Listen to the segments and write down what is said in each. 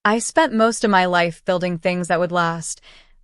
I spent most of my life building things that would last,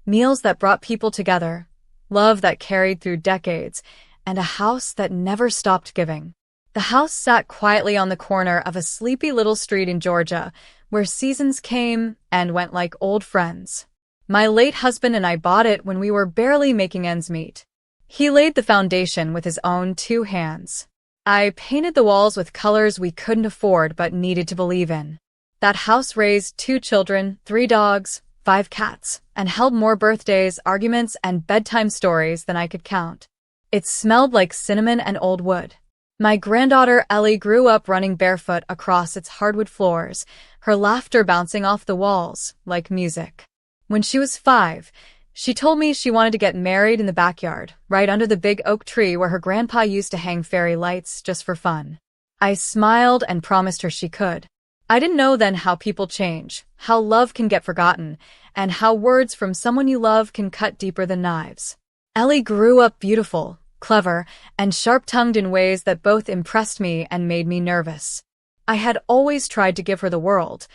meals that brought people together, love that carried through decades, and a house that never stopped giving. The house sat quietly on the corner of a sleepy little street in Georgia, where seasons came and went like old friends. My late husband and I bought it when we were barely making ends meet. He laid the foundation with his own 2 hands. I painted the walls with colors we couldn't afford but needed to believe in. That house raised 2 children, 3 dogs, 5 cats, and held more birthdays, arguments, and bedtime stories than I could count. It smelled like cinnamon and old wood. My granddaughter Ellie grew up running barefoot across its hardwood floors, her laughter bouncing off the walls like music. When she was 5, she told me she wanted to get married in the backyard, right under the big oak tree where her grandpa used to hang fairy lights just for fun. I smiled and promised her she could. I didn't know then how people change, how love can get forgotten, and how words from someone you love can cut deeper than knives. Ellie grew up beautiful, clever, and sharp-tongued in ways that both impressed me and made me nervous. I had always tried to give her the world,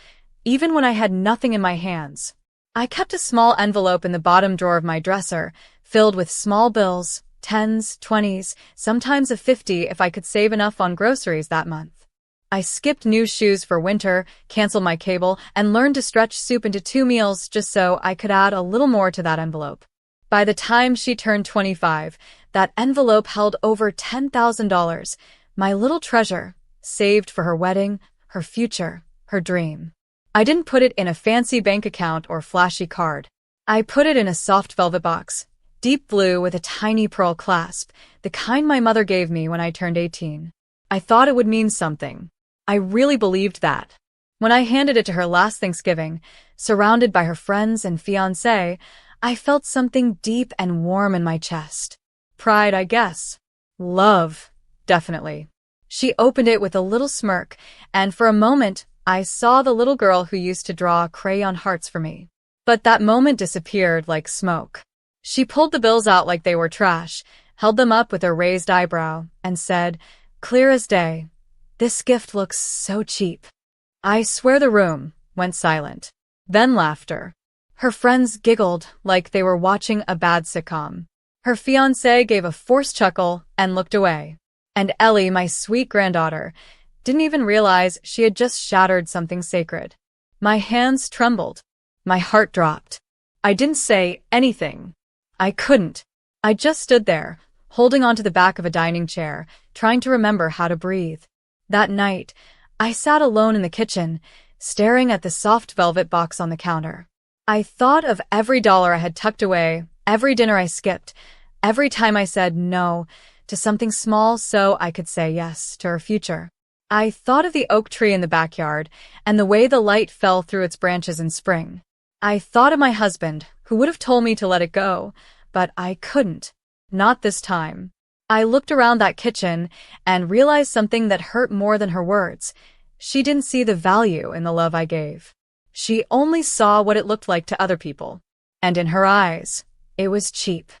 even when I had nothing in my hands. I kept a small envelope in the bottom drawer of my dresser, filled with small bills, 10s, 20s, sometimes a 50 if I could save enough on groceries that month. I skipped new shoes for winter, canceled my cable, and learned to stretch soup into 2 meals just so I could add a little more to that envelope. By the time she turned 25, that envelope held over $10,000, my little treasure, saved for her wedding, her future, her dream. I didn't put it in a fancy bank account or flashy card. I put it in a soft velvet box, deep blue with a tiny pearl clasp, the kind my mother gave me when I turned 18. I thought it would mean something. I really believed that. When I handed it to her last Thanksgiving, surrounded by her friends and fiancé, I felt something deep and warm in my chest. Pride, I guess. Love, definitely. She opened it with a little smirk, and for a moment, I saw the little girl who used to draw crayon hearts for me. But that moment disappeared like smoke. She pulled the bills out like they were trash, held them up with a raised eyebrow, and said, clear as day, "This gift looks so cheap." I swear the room went silent. Then laughter. Her friends giggled like they were watching a bad sitcom. Her fiancé gave a forced chuckle and looked away. And Ellie, my sweet granddaughter, didn't even realize she had just shattered something sacred. My hands trembled. My heart dropped. I didn't say anything. I couldn't. I just stood there, holding onto the back of a dining chair, trying to remember how to breathe. That night, I sat alone in the kitchen, staring at the soft velvet box on the counter. I thought of every dollar I had tucked away, every dinner I skipped, every time I said no to something small so I could say yes to her future. I thought of the oak tree in the backyard and the way the light fell through its branches in spring. I thought of my husband, who would have told me to let it go, but I couldn't. Not this time. I looked around that kitchen and realized something that hurt more than her words. She didn't see the value in the love I gave. She only saw what it looked like to other people. And in her eyes, it was cheap.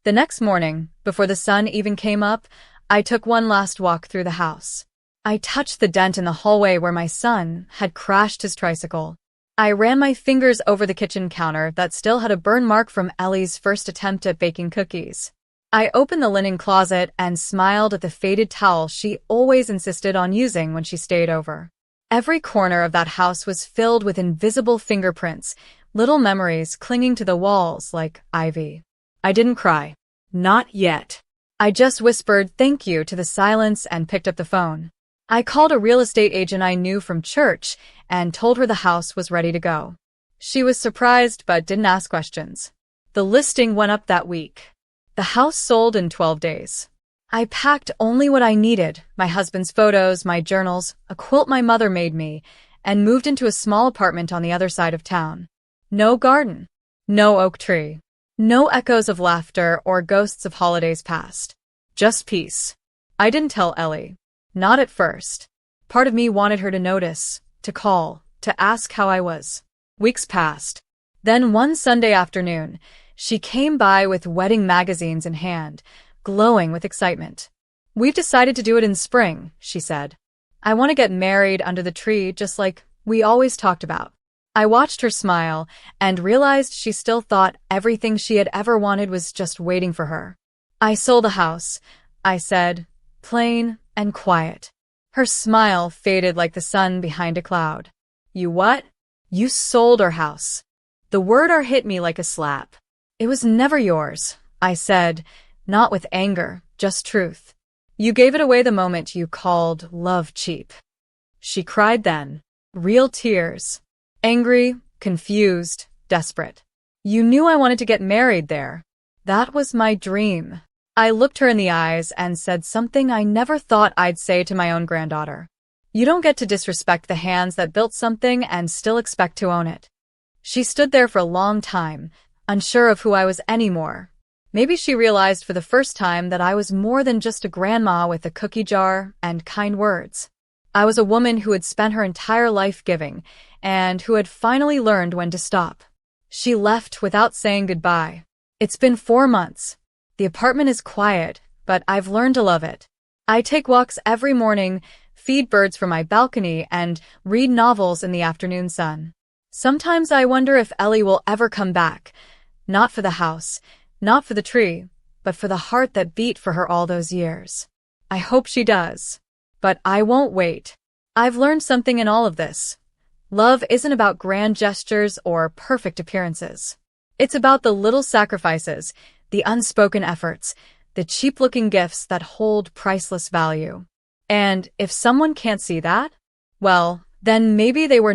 The next morning, before the sun even came up, I took one last walk through the house. I touched the dent in the hallway where my son had crashed his tricycle. I ran my fingers over the kitchen counter that still had a burn mark from Ellie's first attempt at baking cookies. I opened the linen closet and smiled at the faded towel she always insisted on using when she stayed over. Every corner of that house was filled with invisible fingerprints, little memories clinging to the walls like ivy. I didn't cry. Not yet. I just whispered thank you to the silence and picked up the phone. I called a real estate agent I knew from church and told her the house was ready to go. She was surprised but didn't ask questions. The listing went up that week. The house sold in 12 days. I packed only what I needed, my husband's photos, my journals, a quilt my mother made me, and moved into a small apartment on the other side of town. No garden. No oak tree. No echoes of laughter or ghosts of holidays past. Just peace. I didn't tell Ellie. Not at first. Part of me wanted her to notice, to call, to ask how I was. Weeks passed. Then one Sunday afternoon, she came by with wedding magazines in hand, glowing with excitement. "We've decided to do it in spring," she said. "I want to get married under the tree just like we always talked about." I watched her smile and realized she still thought everything she had ever wanted was just waiting for her. I sold a house, I said, plain and quiet. Her smile faded like the sun behind a cloud. You what? You sold our house. The word "our" hit me like a slap. It was never yours, I said, not with anger, just truth. You gave it away the moment you called love cheap. She cried then. Real tears. Angry, confused, desperate. You knew I wanted to get married there. That was my dream. I looked her in the eyes and said something I never thought I'd say to my own granddaughter. You don't get to disrespect the hands that built something and still expect to own it. She stood there for a long time, unsure of who I was anymore. Maybe she realized for the first time that I was more than just a grandma with a cookie jar and kind words. I was a woman who had spent her entire life giving, and who had finally learned when to stop. She left without saying goodbye. It's been 4 months. The apartment is quiet, but I've learned to love it. I take walks every morning, feed birds from my balcony, and read novels in the afternoon sun. Sometimes I wonder if Ellie will ever come back. Not for the house, not for the tree, but for the heart that beat for her all those years. I hope she does. But I won't wait. I've learned something in all of this. Love isn't about grand gestures or perfect appearances. It's about the little sacrifices, the unspoken efforts, the cheap-looking gifts that hold priceless value. And if someone can't see that, well, then maybe they were